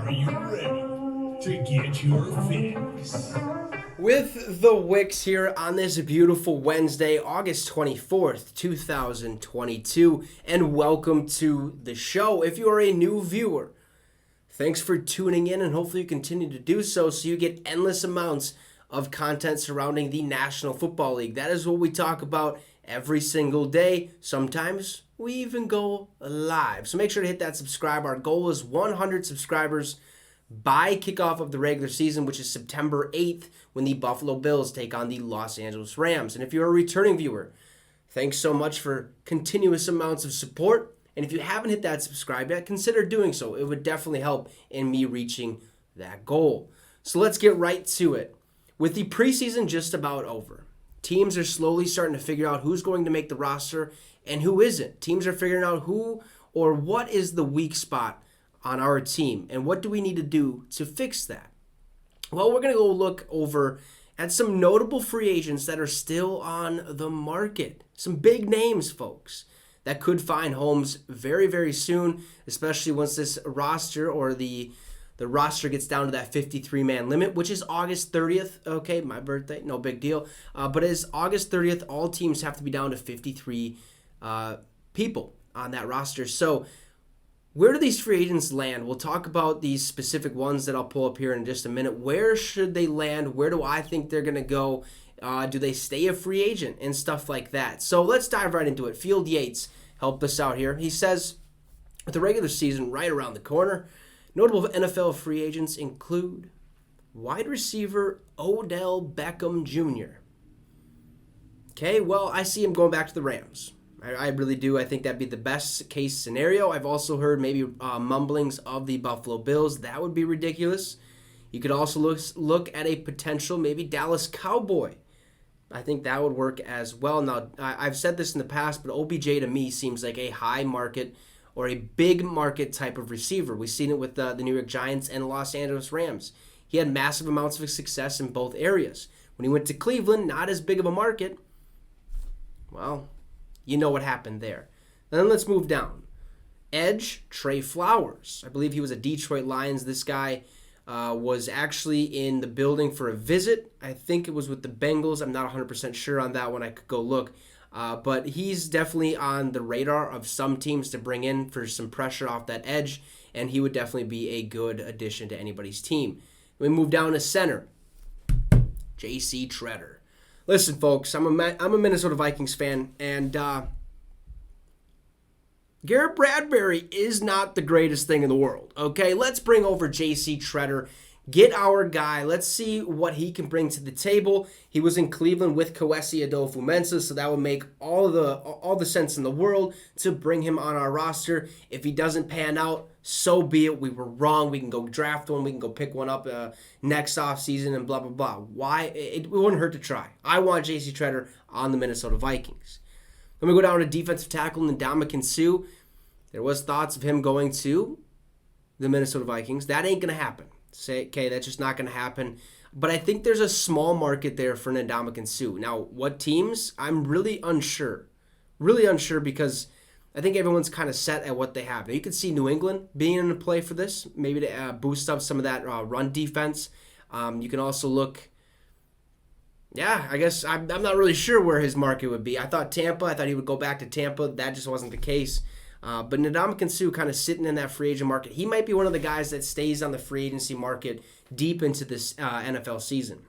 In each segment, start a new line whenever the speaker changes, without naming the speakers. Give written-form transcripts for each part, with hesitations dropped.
Are you ready to get your fix?
With the Wicks here on this beautiful Wednesday, August 24th, 2022, and welcome to the show. If you are a new viewer, thanks for tuning in, and hopefully you continue to do so you get endless amounts of content surrounding the National Football League. That is what we talk about every single day. Sometimes we even go live. So make sure to hit that subscribe. Our goal is 100 subscribers by kickoff of the regular season, which is September 8th, when the Buffalo Bills take on the Los Angeles Rams. And if you're a returning viewer, thanks so much for continuous amounts of support. And if you haven't hit that subscribe yet, consider doing so. It would definitely help in me reaching that goal. So let's get right to it. With the preseason just about over, teams are slowly starting to figure out who's going to make the roster and who isn't. Teams are figuring out who or what is the weak spot on our team and what do we need to do to fix that. Well, we're going to go look over at some notable free agents that are still on the market. Some big names, folks, that could find homes very, very soon, especially once this roster or the roster gets down to that 53-man limit, which is August 30th. Okay, my birthday, no big deal. But it is August 30th. All teams have to be down to 53 people on that roster. So where do these free agents land? We'll talk about these specific ones that I'll pull up here in just a minute. Where should they land? Where do I think they're going to go? Do they stay a free agent and stuff like that? So let's dive right into it. Field Yates helped us out here. He says, with the regular season right around the corner, notable NFL free agents include wide receiver Odell Beckham Jr. Okay, well, I see him going back to the Rams. I really do. I think that'd be the best case scenario. I've also heard maybe mumblings of the Buffalo Bills. That would be ridiculous. You could also look at a potential maybe Dallas Cowboy. I think that would work as well. Now, I've said this in the past, but OBJ to me seems like a high market or a big market type of receiver. We've seen it with the New York Giants and the Los Angeles Rams. He had massive amounts of success in both areas. When he went to Cleveland, not as big of a market. Well, you know what happened there. Then let's move down. Edge, Trey Flowers. I believe he was a Detroit Lions. This guy was actually in the building for a visit. I think it was with the Bengals. I'm not 100% sure on that one. I could go look. But he's definitely on the radar of some teams to bring in for some pressure off that edge, and he would definitely be a good addition to anybody's team. We move down to center. J.C. Treader. Listen, folks, I'm a Minnesota Vikings fan, and Garrett Bradbury is not the greatest thing in the world, okay? Let's bring over J.C. Treader, get our guy. Let's see what he can bring to the table. He was in Cleveland with Kwesi Adolfo-Mensah, so that would make all the sense in the world to bring him on our roster. If he doesn't pan out, so be it. We were wrong. We can go draft one. We can go pick one up next offseason and blah, blah, blah. Why? It wouldn't hurt to try. I want J.C. Treader on the Minnesota Vikings. Let me go down to defensive tackle Ndamukong Suh. There was thoughts of him going to the Minnesota Vikings. That ain't going to happen. Okay, that's just not going to happen. But I think there's a small market there for Ndamukong Suh. Now, what teams? I'm really unsure. Really unsure because I think everyone's kind of set at what they have. Now, you could see New England being in a play for this, maybe to boost up some of that run defense. You can also look, I guess I'm not really sure where his market would be. I thought Tampa. I thought he would go back to Tampa. That just wasn't the case. But Ndamukong Suh kind of sitting in that free agent market. He might be one of the guys that stays on the free agency market deep into this NFL season.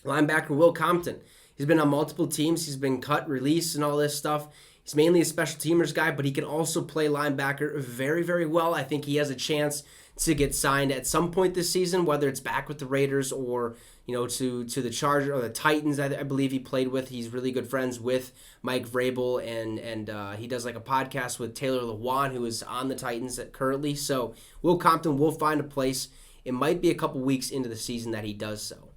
Linebacker Will Compton. He's been on multiple teams. He's been cut, released, and all this stuff. He's mainly a special teamers guy, but he can also play linebacker very, very well. I think he has a chance to get signed at some point this season, whether it's back with the Raiders or to the Chargers or the Titans. I believe he played with. He's really good friends with Mike Vrabel, and he does like a podcast with Taylor Lewan, who is on the Titans currently. So Will Compton will find a place. It might be a couple weeks into the season that he does so.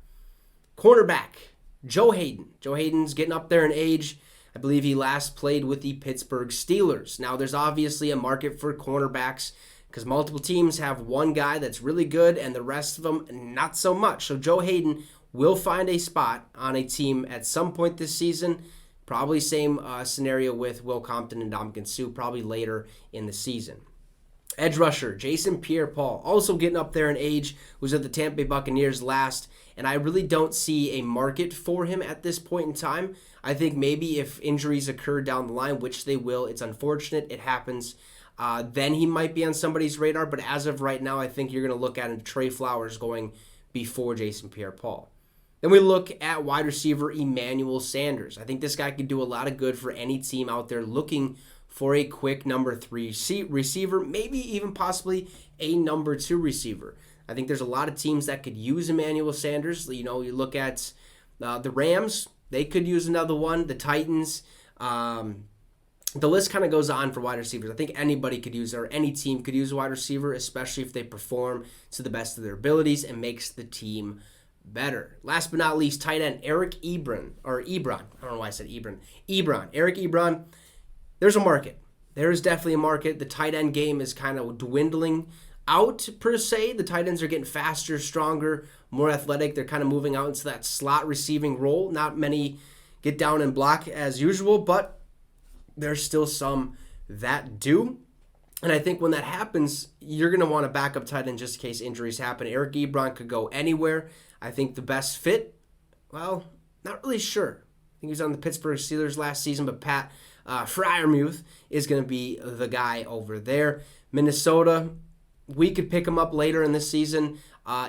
Cornerback Joe Hayden. Joe Hayden's getting up there in age. I believe he last played with the Pittsburgh Steelers. Now, there's obviously a market for cornerbacks because multiple teams have one guy that's really good and the rest of them not so much. So Joe Hayden will find a spot on a team at some point this season. Probably same scenario with Will Compton and Ndamukong Suh, probably later in the season. Edge rusher, Jason Pierre-Paul, also getting up there in age, was at the Tampa Bay Buccaneers last, and I really don't see a market for him at this point in time. I think maybe if injuries occur down the line, which they will, it's unfortunate, it happens, then he might be on somebody's radar, but as of right now, I think you're going to look at Trey Flowers going before Jason Pierre-Paul. Then we look at wide receiver Emmanuel Sanders. I think this guy could do a lot of good for any team out there looking for a quick number 3 receiver, maybe even possibly a number 2 receiver. I think there's a lot of teams that could use Emmanuel Sanders. You know, you look at the Rams, they could use another one. The Titans, the list kind of goes on for wide receivers. I think anybody could use, or any team could use a wide receiver, especially if they perform to the best of their abilities and makes the team better. Last but not least, tight end Eric Ebron. I don't know why I said Ebron. Eric Ebron. There's a market. There is definitely a market. The tight end game is kind of dwindling out, per se. The tight ends are getting faster, stronger, more athletic. They're kind of moving out into that slot receiving role. Not many get down and block as usual, but there's still some that do. And I think when that happens, you're going to want a backup tight end just in case injuries happen. Eric Ebron could go anywhere. I think the best fit, well, not really sure. I think he was on the Pittsburgh Steelers last season, but Pat Freiermuth is going to be the guy over there. Minnesota, we could pick him up later in this season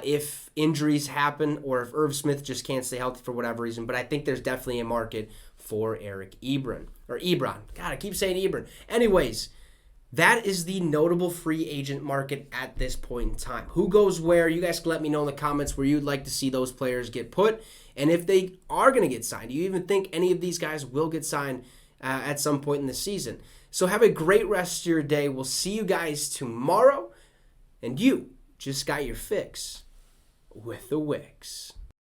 if injuries happen or if Irv Smith just can't stay healthy for whatever reason. But I think there's definitely a market for Eric Ebron. God, I keep saying Ebron. Anyways, that is the notable free agent market at this point in time. Who goes where? You guys can let me know in the comments where you'd like to see those players get put. And if they are going to get signed, do you even think any of these guys will get signed at some point in the season? So have a great rest of your day. We'll see you guys tomorrow. And you just got your fix with the Wicks.